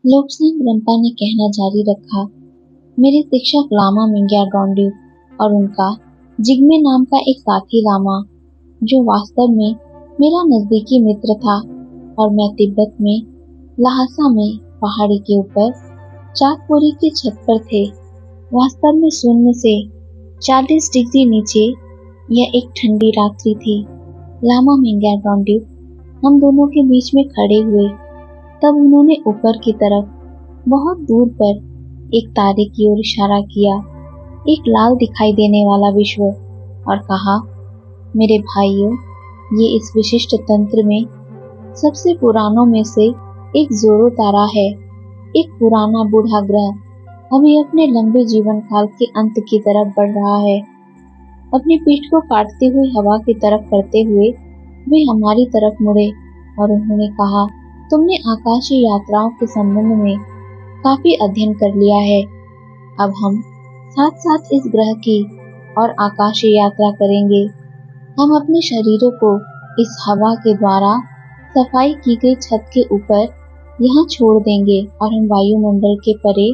लोब्सांग रंपा ने कहना जारी रखा। मेरे शिक्षक लामा मिंग्या डोंगड्युक और उनका जिग्मे नाम का एक साथी लामा, जो वास्तव में मेरा नजदीकी मित्र था, और मैं तिब्बत में लहासा में पहाड़ी के ऊपर चाकपोरी की छत पर थे। वास्तव में शून्य से 40 डिग्री नीचे यह एक ठंडी रात्रि थी। लामा मिंग्या डोंगड्युक हम दोनों के बीच में खड़े हुए। तब उन्होंने ऊपर की तरफ बहुत दूर पर एक तारे की ओर इशारा किया, एक लाल दिखाई देने वाला विश्व, और कहा, मेरे भाइयों, ये इस विशिष्ट तंत्र में सबसे पुरानों में से एक जोरो तारा है। एक पुराना बूढ़ा ग्रह अभी अपने लंबे जीवन काल के अंत की तरफ बढ़ रहा है। अपनी पीठ को काटते हुए हवा की तरफ करते हुए वे हमारी तरफ मुड़े और उन्होंने कहा, तुमने आकाशीय यात्राओं के संबंध में काफी अध्ययन कर लिया है। अब हम साथ साथ इस ग्रह की और आकाशीय यात्रा करेंगे। हम अपने शरीरों को इस हवा के द्वारा सफाई की गई छत के ऊपर यहाँ छोड़ देंगे और हम वायुमंडल के परे,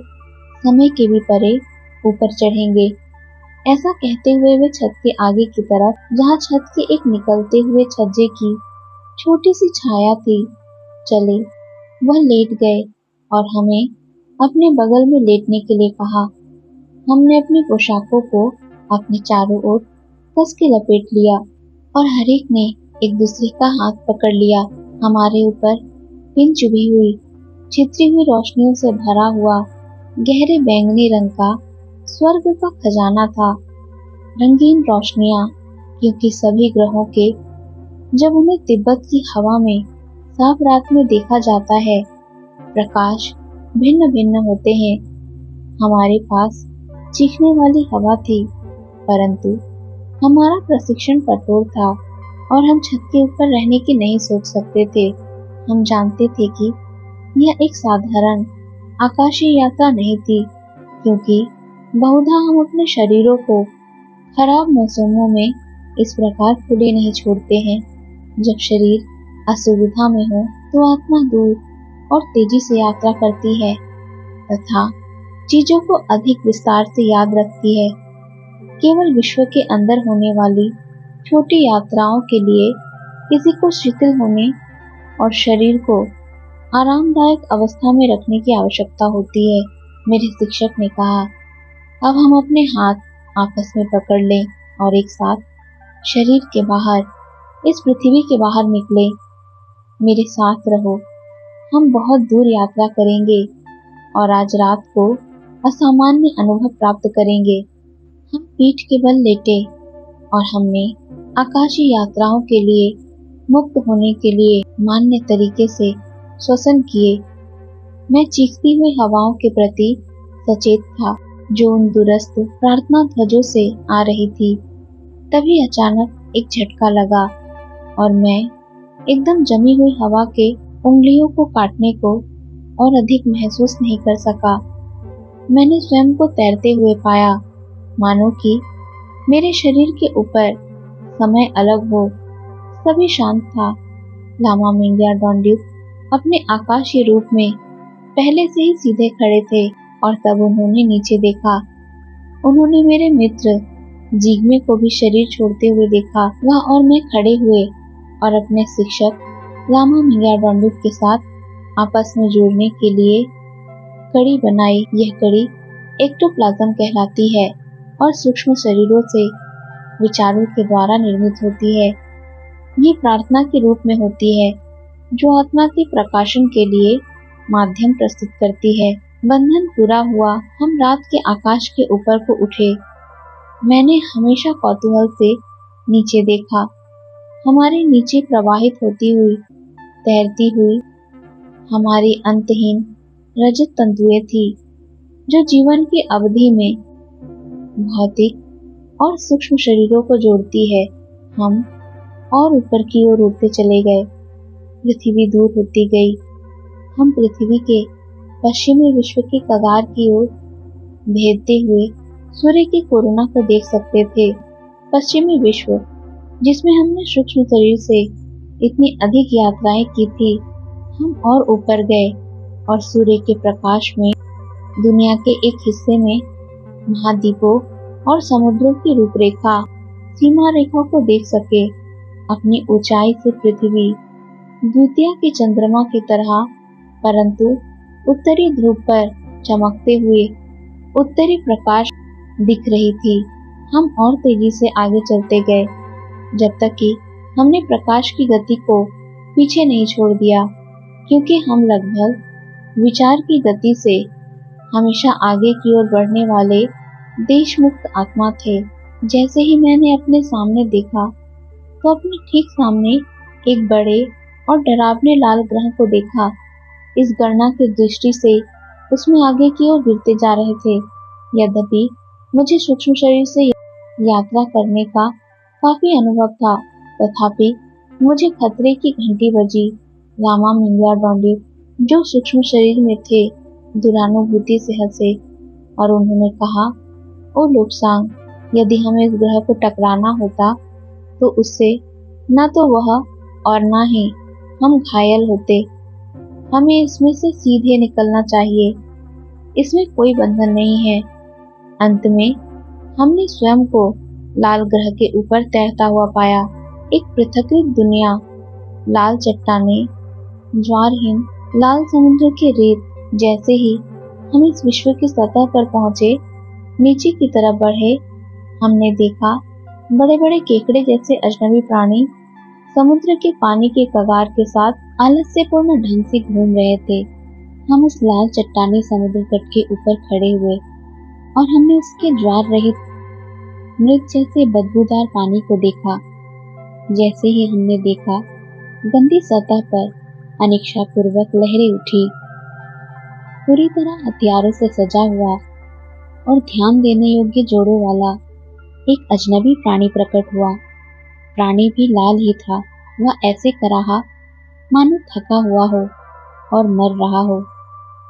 समय के भी परे ऊपर चढ़ेंगे। ऐसा कहते हुए वे छत के आगे की तरफ, जहाँ छत के एक निकलते हुए छज्जे की छोटी सी छाया थी, चले। वह लेट गए और हमें अपने बगल में लेटने के लिए कहा। हमने अपनी पोशाकों को अपने चारों ओर कस के लपेट लिया और हर एक ने एक दूसरे का हाथ पकड़ लिया। हमारे ऊपर पिन चुभी हुई, छितरी हुई रोशनियों से भरा हुआ गहरे बैंगनी रंग का स्वर्ग का खजाना था। रंगीन रोशनियां, क्योंकि सभी ग्रहों के, जब उन्हें तिब्बत की हवा में साफ रात में देखा जाता है, प्रकाश भिन्न भिन्न होते हैं। हमारे पास चीखने वाली हवा थी, परंतु हमारा प्रशिक्षण कठोर था और हम छत के ऊपर रहने की नहीं सोच सकते थे। हम जानते थे कि यह एक साधारण आकाशीय यात्रा नहीं थी, क्योंकि बहुधा हम अपने शरीरों को खराब मौसमों में इस प्रकार खुले नहीं छोड़ते हैं। जब शरीर असुविधा में हो तो आत्मा दूर और तेजी से यात्रा करती है तथा चीजों को अधिक विस्तार से याद रखती है। केवल विश्व के अंदर होने वाली छोटी यात्राओं के लिए किसी को शिथिल होने और शरीर को आरामदायक अवस्था में रखने की आवश्यकता होती है। मेरे शिक्षक ने कहा, अब हम अपने हाथ आपस में पकड़ लें और एक साथ शरीर के बाहर, इस पृथ्वी के बाहर निकले। मेरे साथ रहो, हम बहुत दूर यात्रा करेंगे और आज रात को असामान्य अनुभव प्राप्त करेंगे। हम पीठ के बल लेटे और हमने आकाशीय यात्राओं के लिए मुक्त होने के लिए मान्य तरीके से श्वसन किए। मैं चीखती हुई हवाओं के प्रति सचेत था, जो उन दूरस्थ प्रार्थना ध्वजों से आ रही थी। तभी अचानक एक झटका लगा और मैं एकदम जमी हुई हवा के उंगलियों को काटने को और अधिक महसूस नहीं कर सका। मैंने स्वयं को तैरते हुए पाया, मानो कि मेरे शरीर के ऊपर समय अलग हो। सभी शांत था। लामा मिंग्या डोंगड्युक अपने आकाशीय रूप में पहले से ही सीधे खड़े थे और तब उन्होंने नीचे देखा। उन्होंने मेरे मित्र जिग्मे को भी शरीर छोड़ते हुए देखा। वह और मैं खड़े हुए और अपने शिक्षक लामा मिंग्या डोंगड्युक के साथ आपस में जुड़ने के लिए कड़ी बनाई। यह कड़ी एक्टोप्लाज्म कहलाती है और सूक्ष्म शरीरों से विचारों के द्वारा निर्मित होती है। ये प्रार्थना के रूप में होती है, जो आत्मा के प्रकाशन के लिए माध्यम प्रस्तुत करती है। बंधन पूरा हुआ। हम रात के आकाश के ऊपर को उठे। मैंने हमेशा कौतूहल से नीचे देखा। हमारे नीचे प्रवाहित होती हुई, तैरती हुई हमारी अंतहीन रजत तंतुएं थी, जो जीवन की अवधि में भौतिक और सूक्ष्म शरीरों को जोड़ती है। हम और ऊपर की ओर उड़ते चले गए। पृथ्वी दूर होती गई। हम पृथ्वी के पश्चिमी विश्व की कगार की ओर भेदते हुए सूर्य की कोरोना को देख सकते थे। पश्चिमी विश्व, जिसमें हमने सूक्ष्म शरीर से इतनी अधिक यात्राएं की थी। हम और ऊपर गए और सूर्य के प्रकाश में दुनिया के एक हिस्से में महाद्वीपों और समुद्रों की रूपरेखा सीमा रेखा को देख सके। अपनी ऊंचाई से पृथ्वी द्वितीया के चंद्रमा की तरह, परंतु उत्तरी ध्रुव पर चमकते हुए उत्तरी प्रकाश दिख रही थी। हम और तेजी से आगे चलते गए जब तक कि हमने प्रकाश की गति को पीछे नहीं छोड़ दिया, क्योंकि हम लगभग विचार की गति से हमेशा आगे की ओर बढ़ने वाले देशमुक्त आत्मा थे। जैसे ही मैंने अपने सामने देखा तो अपने ठीक सामने एक बड़े और डरावने लाल ग्रह को देखा। इस गणना की दृष्टि से उसमें आगे की ओर गिरते जा रहे थे। यद्यपि मुझे सूक्ष्म शरीर से यात्रा करने का काफी अनुभव था, तथापि मुझे खतरे की घंटी बजी। लामा मिंगयार्डोंडिव, जो सूक्ष्म शरीर में थे, दुरानुभूति से हंसे और उन्होंने कहा, ओ लोब्सांग, यदि हमें इस ग्रह को टकराना होता तो उससे न तो वह और न ही हम घायल होते। हमें इसमें से सीधे निकलना चाहिए। इसमें कोई बंधन नहीं है। अंत में हमने स्वयं को लाल ग्रह के ऊपर तैरता हुआ पाया। एक पृथकृत दुनिया, लाल चट्टानें, ज्वारहीन लाल समुद्र के रेत। जैसे ही हम इस विश्व की सतह पर पहुंचे, नीचे की तरफ बढ़े, हमने देखा बड़े बड़े केकड़े जैसे अजनबी प्राणी समुद्र के पानी के कगार के साथ आलस्यपूर्ण ढंग से घूम रहे थे। हम उस लाल चट्टानी समुद्र तट के ऊपर खड़े हुए और हमने उसके ज्वार रहित मृत जैसे बदबूदार पानी को देखा। जैसे ही हमने देखा, गंदी सतह पर अनिच्छापूर्वक लहरें उठी। पूरी तरह हथियारों से सजा हुआ और ध्यान देने योग्य जोड़ों वाला एक अजनबी प्राणी प्रकट हुआ। प्राणी भी लाल ही था। वह ऐसे कर रहा मानो थका हुआ हो और मर रहा हो,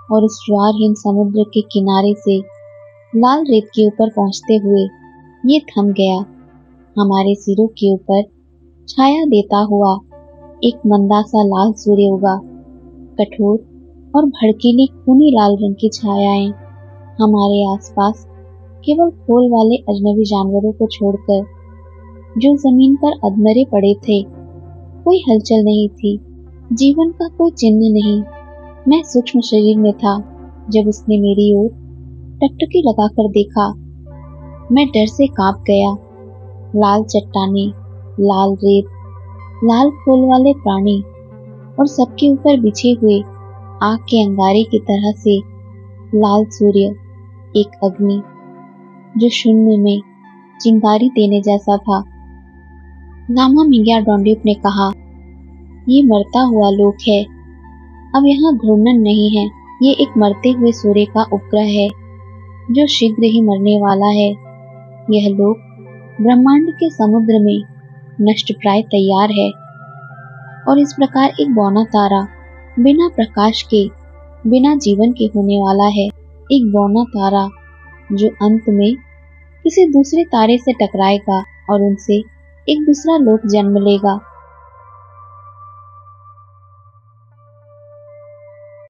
और उस ज्वारहीन समुद्र के किनारे से लाल रेत के ऊपर पहुंचते हुए ये थम गया। हमारे सिरों के ऊपर छाया देता हुआ एक मंदा सा लाल सूर्य उगा। कठोर और भड़कीली खूनी लाल रंग की छायाएं हमारे आसपास केवल खोल वाले अजनबी जानवरों को छोड़कर, जो जमीन पर अधमरे पड़े थे। कोई हलचल नहीं थी, जीवन का कोई चिन्ह नहीं। मैं सूक्ष्म शरीर में था जब उसने मेरी ओर टकटकी लगाकर देखा। मैं डर से कांप गया। लाल चट्टानें, लाल रेत, लाल खोल वाले प्राणी और सबके ऊपर बिछे हुए आग के अंगारे की तरह से लाल सूर्य, एक अग्नि जो शून्य में चिंगारी देने जैसा था। लामा मिंगयार्डोंडिव ने कहा, ये मरता हुआ लोक है। अब यहाँ घूर्णन नहीं है। ये एक मरते हुए सूर्य का उपग्रह है जो शीघ्र ही मरने वाला है। यह लोक ब्रह्मांड के समुद्र में नष्ट प्राय तैयार है, और इस प्रकार एक बौना तारा बिना प्रकाश के, बिना जीवन के होने वाला है। एक बौना तारा जो अंत में किसी दूसरे तारे से टकराएगा और उनसे एक दूसरा लोक जन्म लेगा।